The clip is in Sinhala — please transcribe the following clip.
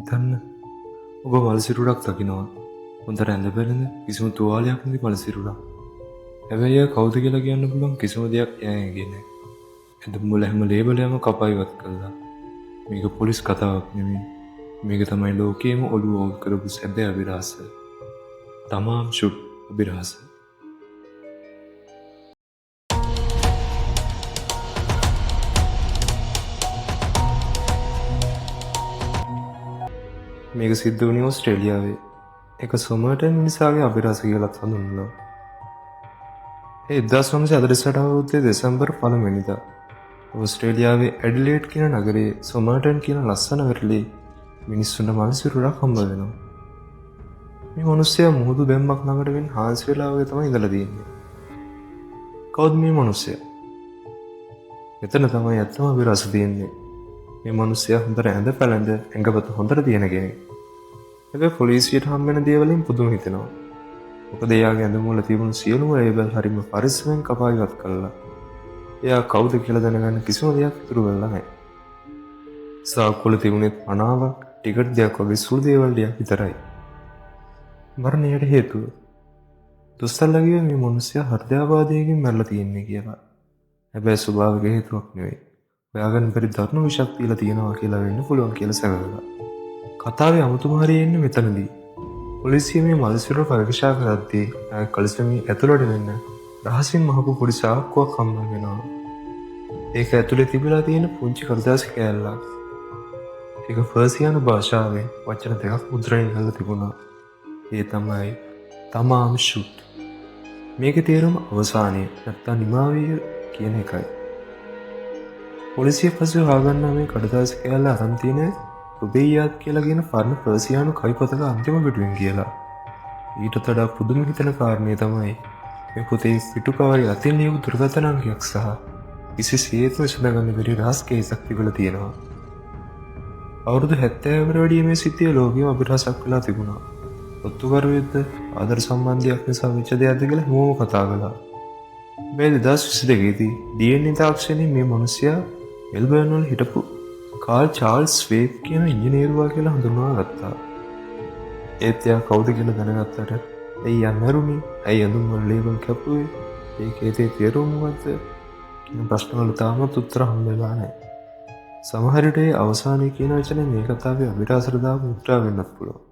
හිතන්න ඔබ මල්සිරුඩක් දකිනවා. හොඳට ඇඳ බැලඳ කිසිම තුවාලයක් නැති මල්සිරුඩක්. හැබැයි එයා කවුද කියලා කියන්න පුළුවන් කිසිම දෙයක් එයා ඇඟේ නැහැ. ඇඳුම් වල හැම ලේබලයක්ම කපා ඉවත් කළා. මේක පොලිස් කතාවක් නෙමෙයි. මේක තමයි ලෝකයේම ඔළුව ඕල් කරපු සැබෑ අභිරහස. තමාම් ෂුට් අභිරහස. මේක සිද්ධ වුණේ ඕස්ට්‍රේලියාවේ. ඒක සොමර්ටන් මිනිසාගේ අභිරහස කියලාත් හඳුන්වනවා. ඒ 1948 අවුරුද්දේ දෙසැම්බර් 1 වෙනිදා ඕස්ට්‍රේලියාවේ ඇඩිලේඩ් කියන නගරයේ සොමර්ටන් කියන ලස්සන වෙරළේ මිනිස්සුන්ට මල්සිරුරක් හම්බ වෙනවා. මේ මිනිස්සයා මුහුදු බැම්මක් ළඟට වෙන හාන්සි වෙලා වගේ තමයි ඉඳලා තියෙන්නේ. කවුද මේ මිනිස්සයා? මෙතන තමයි ඇත්තම අභිරහස තියෙන්නේ. මේ මිනිස්සයා හොඳට ඇඳ පැළඳ ඇඟපත හොඳට තියෙන කෙනෙක්. හැබැයි පොලිසියට හම් වෙන දේවලින් පුදුම හිතෙනවා. මොකද එයාගේ ඇඳුම් වල තිබුණු සියලුම ලේබල් හරිම පරිස්සමෙන් කපා ඉවත් කළා. එයා කවුද කියලා දැනගන්න කිසිම දෙයක් ඉතුරු වෙලා නැහැ. සාක්කුවල තිබුණේ පනාවක්, ටිකට් දෙයක් වගේ සුළු දේවල් ටිකක් විතරයි. මරණයට හේතුව දොස්තරලා කිව්වේ මේ මිනිස්සයා හෘදයාබාධයකින් මැරලා තියෙන්නේ කියලා. හැබැයි ස්වභාවික හේතුවක් නෙවෙයි. ඔයාගෙන පරි දරුණු විෂක් තියලා තියෙනවා කියලා වෙන්න පුළුවන් කියලා සැකකරලා. කතාවේ අමුතුම හරිය එන්නේ මෙතනදී. පොලිසිය මේ මල්සිරුර පරීක්ෂා කරද්දී කලිසමේ ඇතුළට වෙන්න රහසින් මහපු පොඩි සාක්කුවක් හම්බ වෙනවා. ඒක ඇතුලේ තිබිලා තියෙන පුංචි කඩදාසි කෑල්ලක්. ඒක ෆර්සියානු භාෂාවෙන් වචන දෙකක් මුද්‍රණය කරලා තිබුණා. ඒ තමයි තමාම් ෂුට්. මේකේ තේරුම අවසානයේ නැත්තම් නිමාවිය කියන එකයි. පොලිසිය පස්සේ හොයාගන්න මේ කඩදාසි කෑල්ල අරන් තියෙන රුබෙයියාත් කියලා කියන පරණ පර්සියානු කවිපතක අන්තිම පිටුවෙන් කියලා. ඊට වඩා පුදුම හිතෙන කාරණේ තමයි මේ පොතේ පිටු කවරේ අතින් ලියපු දුර්ගතන අංකයක් සහ කිසිසේත්ම විසඳගන්න බැරි රහස් කේසක් තිබිලා තියෙනවා. අවුරුදු 70කට වැඩිය මේ සිද්ධිය ලෝකෙම අභිරහසක් වෙලා තිබුණා. ඔත්තුකරුවෙක්ද ආදර සම්බන්ධයක් නිසා වෙච්ච දෙයක්ද කියලා හැමෝම කතා කළා. මේ 2022 දී DNA තාක්ෂණයේ මේ මිනිසයා මෙල්බර්න් වල හිටපු කාල් චාල්ස් ස්වේප් කියන ඉංජිනේරුවා කියලා හඳුන්වා ගත්තා. ඒත් එයා කවුද කියලා දැනගත්තට ඇයි යන්නරුනේ? ඇයි අඳුම් වල ලේබල් කැපුවේ? ඒකේ තේරුම මොකද්ද? කියන ප්‍රශ්න වල තාමත් උත්තර හම්බෙලා නැහැ. සමහර විට අවසානයේ කියන වචනේ මේ කතාවේ අභිරහසට දාපු උත්තරා වෙන්නත් පුළුවන්.